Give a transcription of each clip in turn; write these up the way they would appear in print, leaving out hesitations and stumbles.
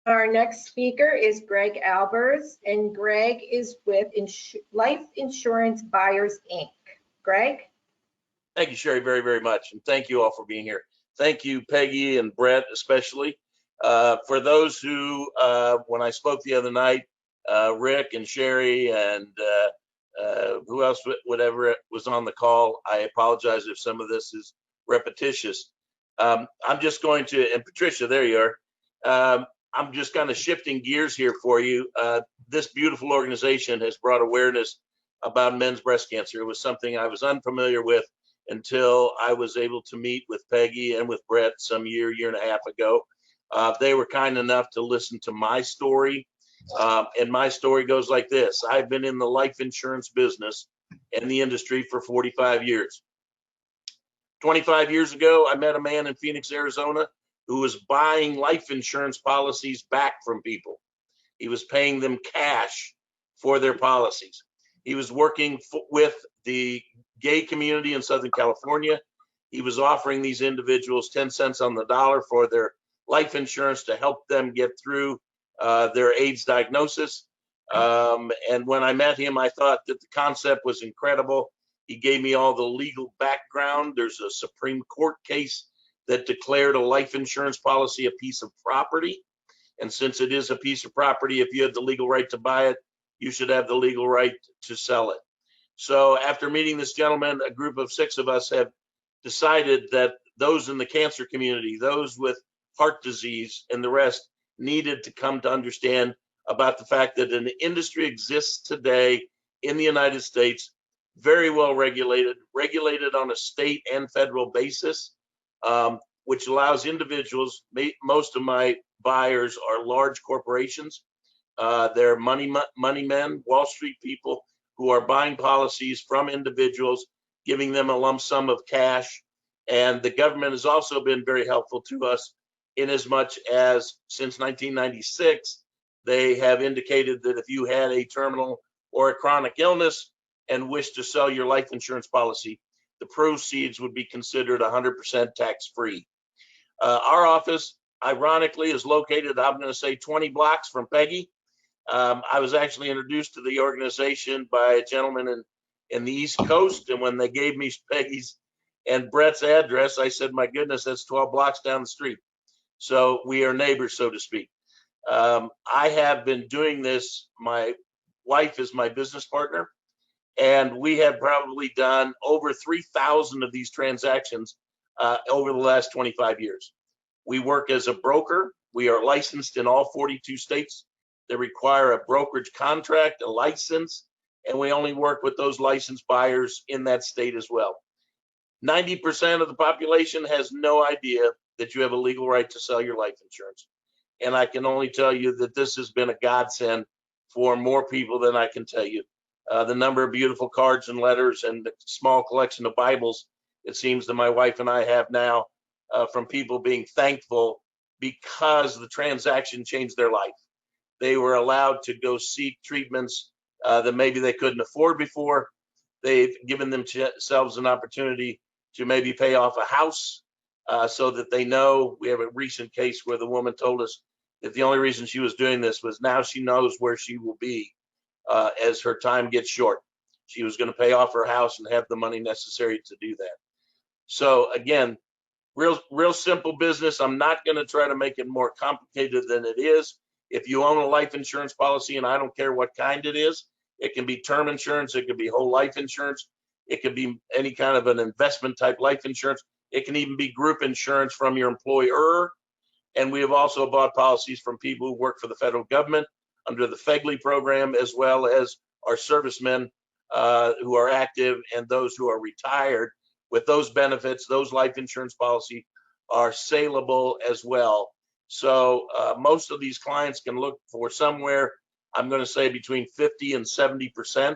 Our next speaker is Greg Albers, and Greg is with Life Insurance Buyers, Inc. Greg? Thank you, Sherry, very, very much. And thank you all for being here. Thank you, Peggy and Brett, especially. For those who, when I spoke the other night, Rick and Sherry and who else, whatever was on the call, I apologize if some of this is repetitious. I'm just going to, and Patricia, there you are. I'm just kind of shifting gears here for you. This beautiful organization has brought awareness about men's breast cancer. It was something I was unfamiliar with until I was able to meet with Peggy and with Brett some year and a half ago. They were kind enough to listen to my story. And my story goes like this. I've been in the life insurance business and the industry for 45 years. 25 years ago, I met a man in Phoenix, Arizona, who was buying life insurance policies back from people. He was paying them cash for their policies. He was working with the gay community in Southern California. He was offering these individuals 10 cents on the dollar for their life insurance to help them get through their AIDS diagnosis. And when I met him, I thought that the concept was incredible. He gave me all the legal background. There's a Supreme Court case that declared a life insurance policy a piece of property. And since it is a piece of property, if you have the legal right to buy it, you should have the legal right to sell it. So after meeting this gentleman, a group of 6 of us have decided that those in the cancer community, those with heart disease and the rest, needed to come to understand about the fact that an industry exists today in the United States, very well regulated on a state and federal basis, which allows individuals, most of my buyers are large corporations. They're money men, Wall Street people who are buying policies from individuals, giving them a lump sum of cash. And the government has also been very helpful to us in as much as since 1996, they have indicated that if you had a terminal or a chronic illness and wish to sell your life insurance policy, the proceeds would be considered 100% tax-free. Our office, ironically, is located, I'm going to say 20 blocks from Peggy. I was actually introduced to the organization by a gentleman in the East Coast, and when they gave me Peggy's and Brett's address, I said, my goodness, that's 12 blocks down the street. So we are neighbors, so to speak. I have been doing this. My wife is my business partner, and we have probably done over 3,000 of these transactions over the last 25 years. We work as a broker. We are licensed in all 42 states that require a brokerage contract, a license, and we only work with those licensed buyers in that state as well. 90% of the population has no idea that you have a legal right to sell your life insurance. And I can only tell you that this has been a godsend for more people than I can tell you. The number of beautiful cards and letters and the small collection of Bibles, it seems that my wife and I have now from people being thankful because the transaction changed their life. They were allowed to go seek treatments that maybe they couldn't afford before. They've given themselves an opportunity to maybe pay off a house so that they know. We have a recent case where the woman told us that the only reason she was doing this was now she knows where she will be as her time gets short. She was going to pay off her house and have the money necessary to do that. So again, real simple business. I'm not going to try to make it more complicated than it is. If you own a life insurance policy, and I don't care what kind it is, it can be term insurance, it could be whole life insurance, it could be any kind of an investment type life insurance, it can even be group insurance from your employer. And we have also bought policies from people who work for the federal government under the FEGLI program, as well as our servicemen who are active and those who are retired. With those benefits, those life insurance policies are saleable as well. So most of these clients can look for somewhere, I'm going to say between 50 and 70%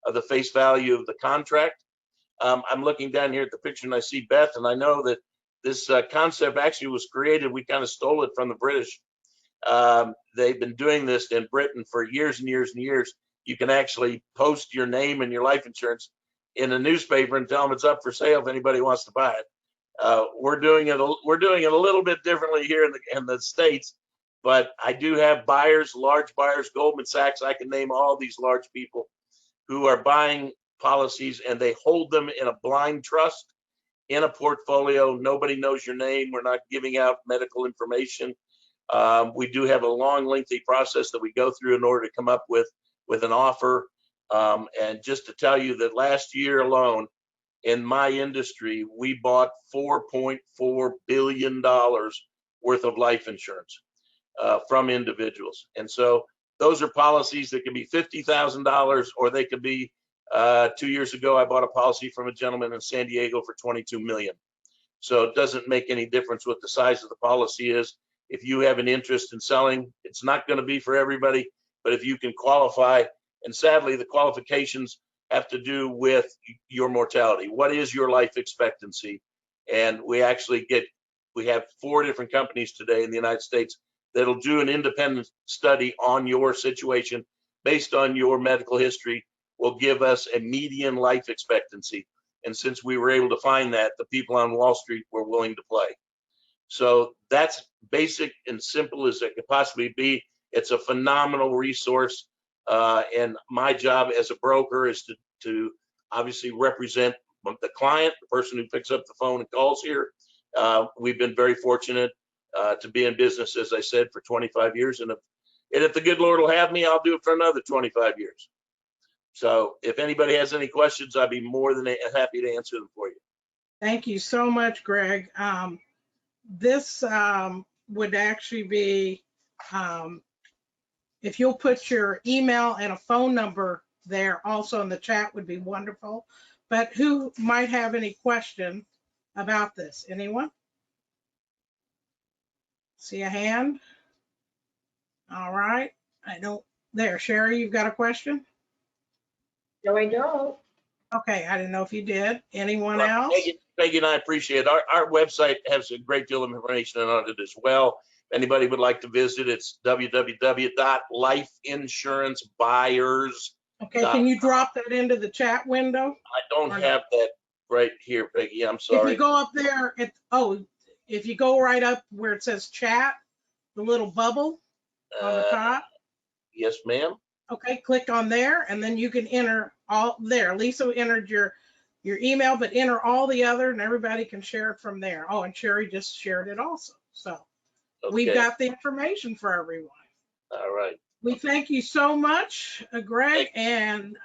of the face value of the contract. I'm looking down here at the picture and I see Beth, and I know that this concept actually was created. We kind of stole it from the British. They've been doing this in Britain for years and years and years. You can actually post your name and your life insurance in a newspaper and tell them it's up for sale if anybody wants to buy it. We're doing it a little bit differently here in the States. But I do have buyers, large buyers, Goldman Sachs. I can name all these large people who are buying policies, and they hold them in a blind trust in a portfolio. Nobody knows your name. We're not giving out medical information. We do have a long, lengthy process that we go through in order to come up with an offer. And just to tell you that last year alone, in my industry, we bought $4.4 billion worth of life insurance from individuals. And so those are policies that can be $50,000, or they could be, 2 years ago, I bought a policy from a gentleman in San Diego for $22 million. So it doesn't make any difference what the size of the policy is. If you have an interest in selling, it's not going to be for everybody, but if you can qualify, and sadly, the qualifications have to do with your mortality. What is your life expectancy? And we have 4 different companies today in the United States that'll do an independent study on your situation based on your medical history, will give us a median life expectancy. And since we were able to find that, the people on Wall Street were willing to play. So that's basic and simple as it could possibly be. It's a phenomenal resource. And my job as a broker is to obviously represent the client, the person who picks up the phone and calls here. We've been very fortunate to be in business, as I said, for 25 years. And if the good Lord will have me, I'll do it for another 25 years. So if anybody has any questions, I'd be more than happy to answer them for you. Thank you so much, Greg. This would actually be, if you'll put your email and a phone number there also in the chat, would be wonderful. But who might have any question about this? Anyone? See a hand? All right. I don't. There, Sherry, you've got a question? No, I don't. Okay, I didn't know if you did. Anyone else? Peggy and I appreciate it. Our website has a great deal of information on it as well. If anybody would like to visit, it's www.lifeinsurancebuyers. Okay, can you drop that into the chat window? I don't have that right here, Peggy. I'm sorry. If you go up there, if you go right up where it says chat, the little bubble on the top. Yes, ma'am. Okay, click on there, and then you can enter all there. Lisa entered your email, but enter all the other, and everybody can share it from there. Oh, and Sherry just shared it also. So we've got the information for everyone. All right. We thank you so much, Greg, and